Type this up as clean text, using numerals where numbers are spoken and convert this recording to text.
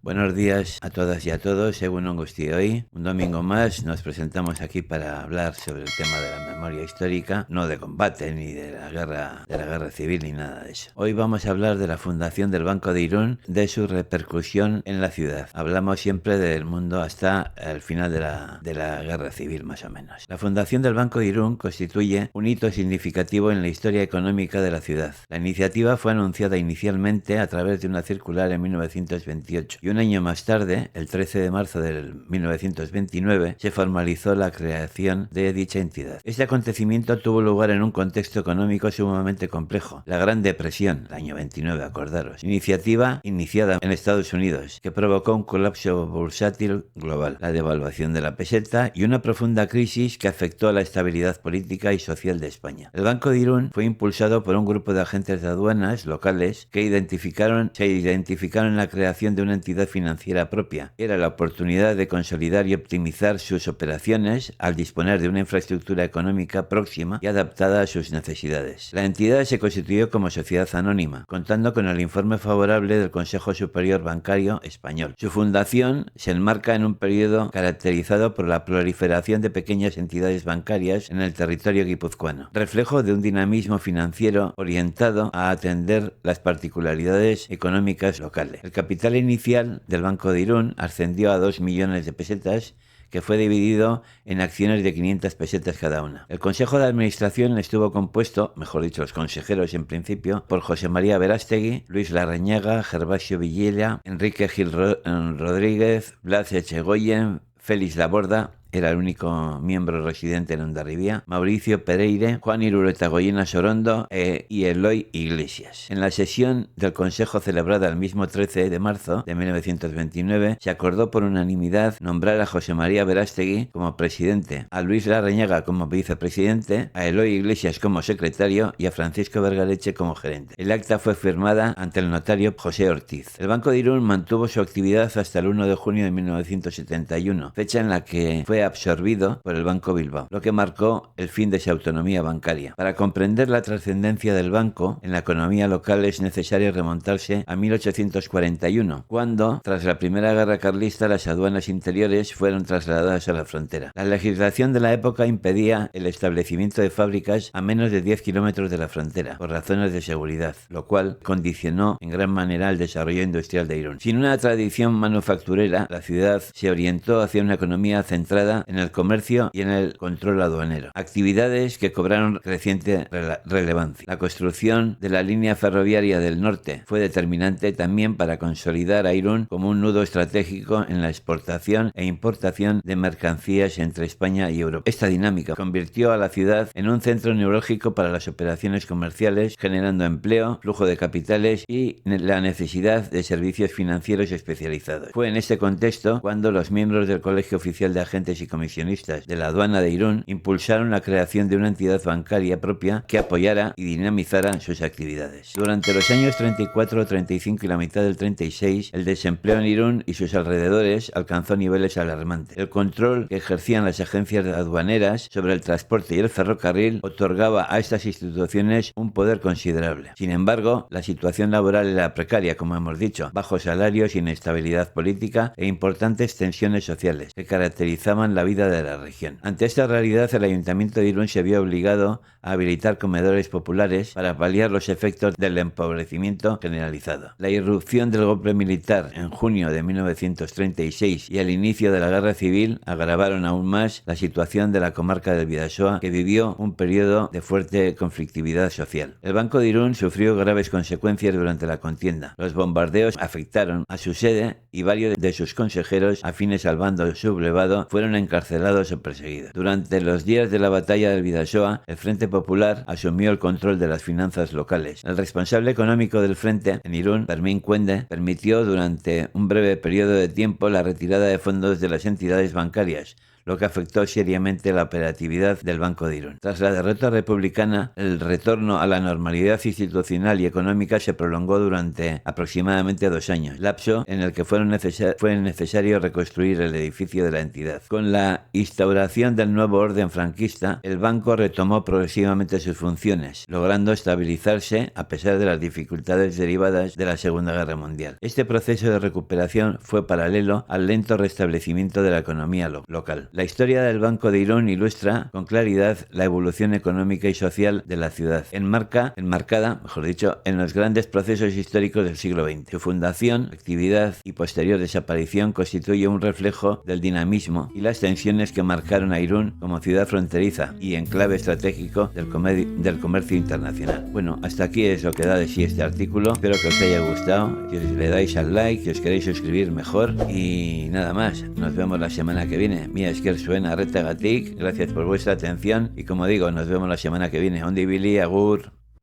Buenos días a todas y a todos, según Angusti. Hoy, un domingo más, nos presentamos aquí para hablar sobre el tema de la memoria histórica, no de combate ni de la guerra civil ni nada de eso. Hoy vamos a hablar de la fundación del Banco de Irún, de su repercusión en la ciudad. Hablamos siempre del mundo hasta el final de la guerra civil, más o menos. La fundación del Banco de Irún constituye un hito significativo en la historia económica de la ciudad. La iniciativa fue anunciada inicialmente a través de una circular en 1928 y un año más tarde, el 13 de marzo de 1929, se formalizó la creación de dicha entidad. Este acontecimiento tuvo lugar en un contexto económico sumamente complejo, la Gran Depresión, el año 29, acordaros, iniciativa iniciada en Estados Unidos, que provocó un colapso bursátil global, la devaluación de la peseta y una profunda crisis que afectó a la estabilidad política y social de España. El Banco de Irún fue impulsado por un grupo de agentes de aduanas locales que se identificaron en la creación de una entidad financiera propia. Era la oportunidad de consolidar y optimizar sus operaciones al disponer de una infraestructura económica próxima y adaptada a sus necesidades. La entidad se constituyó como sociedad anónima, contando con el informe favorable del Consejo Superior Bancario Español. Su fundación se enmarca en un periodo caracterizado por la proliferación de pequeñas entidades bancarias en el territorio guipuzcoano, reflejo de un dinamismo financiero orientado a atender las particularidades económicas locales. El capital inicial del Banco de Irún ascendió a 2 millones de pesetas, que fue dividido en acciones de 500 pesetas cada una. El Consejo de Administración estuvo compuesto, mejor dicho, los consejeros en principio, por José María Verástegui, Luis Larrañaga, Gervasio Villella, Enrique Gil Rodríguez, Blas Echegoyen, Félix Laborda, era el único miembro residente en Hondarribía, Mauricio Pereire, Juan Iruretagoyena Sorondo y Eloy Iglesias. En la sesión del Consejo celebrada el mismo 13 de marzo de 1929, se acordó por unanimidad nombrar a José María Verástegui como presidente, a Luis Larrañaga como vicepresidente, a Eloy Iglesias como secretario y a Francisco Vergareche como gerente. El acta fue firmada ante el notario José Ortiz. El Banco de Irún mantuvo su actividad hasta el 1 de junio de 1971, fecha en la que fue absorbido por el Banco Bilbao, lo que marcó el fin de su autonomía bancaria. Para comprender la trascendencia del banco en la economía local es necesario remontarse a 1841, cuando, tras la Primera Guerra Carlista, las aduanas interiores fueron trasladadas a la frontera. La legislación de la época impedía el establecimiento de fábricas a menos de 10 kilómetros de la frontera, por razones de seguridad, lo cual condicionó en gran manera el desarrollo industrial de Irún. Sin una tradición manufacturera, la ciudad se orientó hacia una economía centrada en el comercio y en el control aduanero, actividades que cobraron creciente relevancia. La construcción de la línea ferroviaria del norte fue determinante también para consolidar a Irún como un nudo estratégico en la exportación e importación de mercancías entre España y Europa. Esta dinámica convirtió a la ciudad en un centro neurálgico para las operaciones comerciales, generando empleo, flujo de capitales y la necesidad de servicios financieros especializados. Fue en este contexto cuando los miembros del Colegio Oficial de Agentes y comisionistas de la aduana de Irún impulsaron la creación de una entidad bancaria propia que apoyara y dinamizara sus actividades. Durante los años 34, 35 y la mitad del 36, el desempleo en Irún y sus alrededores alcanzó niveles alarmantes. El control que ejercían las agencias aduaneras sobre el transporte y el ferrocarril otorgaba a estas instituciones un poder considerable. Sin embargo, la situación laboral era precaria, como hemos dicho, bajos salarios, inestabilidad política e importantes tensiones sociales que caracterizaban la vida de la región. Ante esta realidad, el Ayuntamiento de Irún se vio obligado a habilitar comedores populares para paliar los efectos del empobrecimiento generalizado. La irrupción del golpe militar en junio de 1936 y el inicio de la guerra civil agravaron aún más la situación de la comarca del Bidasoa, que vivió un periodo de fuerte conflictividad social. El Banco de Irún sufrió graves consecuencias durante la contienda. Los bombardeos afectaron a su sede y varios de sus consejeros afines al bando sublevado fueron encarcelados o perseguidos. Durante los días de la batalla del Bidasoa, el Frente Popular asumió el control de las finanzas locales. El responsable económico del Frente, en Irún, Fermín Cuende, permitió durante un breve periodo de tiempo la retirada de fondos de las entidades bancarias, lo que afectó seriamente la operatividad del Banco de Irún. Tras la derrota republicana, el retorno a la normalidad institucional y económica se prolongó durante aproximadamente 2 años, lapso en el que fue necesario reconstruir el edificio de la entidad. Con la instauración del nuevo orden franquista, el banco retomó progresivamente sus funciones, logrando estabilizarse a pesar de las dificultades derivadas de la Segunda Guerra Mundial. Este proceso de recuperación fue paralelo al lento restablecimiento de la economía local. La historia del Banco de Irún ilustra con claridad la evolución económica y social de la ciudad, enmarcada, en los grandes procesos históricos del siglo XX. Su fundación, actividad y posterior desaparición constituye un reflejo del dinamismo y las tensiones que marcaron a Irún como ciudad fronteriza y enclave estratégico del comercio internacional. Bueno, hasta aquí es lo que da de sí este artículo. Espero que os haya gustado. Si le dais al like, si os queréis suscribir, mejor. Y nada más, nos vemos la semana que viene. Mia esker suena retagatik. Gracias por vuestra atención y como digo, nos vemos la semana que viene. Ondi Billy, agur.